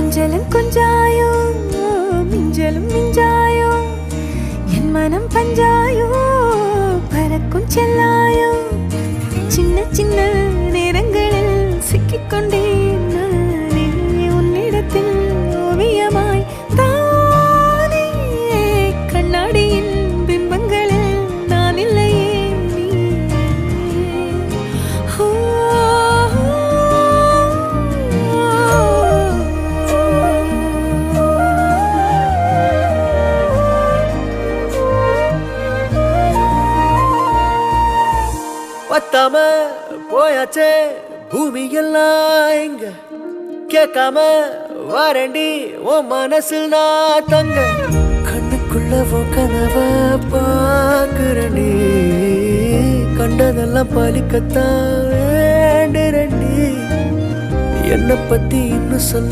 கொஞ்சலும் கொஞ்சாயோ மிஞ்சலும் மிஞ்சாயோ என் மனம் பஞ்சாயோ பறக்கும் செல்லாயோ சின்ன சின்ன நேரங்களில் சிக்கிக்கொண்டேன் நானே உன்னிடத்தில் ஓவியமாய் தானே கண்ணாடியின் பிம்பங்களில் நான் இல்லையே பத்தாம போயாச்சே பூமி எல்லாம் இங்க கேட்காம வாரண்டி உன் மனசில் நான் தங்க கண்ணுக்குள்ள உன் கனவ பாக்குறண்டி கண்டதெல்லாம் பலிக்கத்தான் வேண்டுறண்டி என்னை பத்தி இன்னும் சொல்ல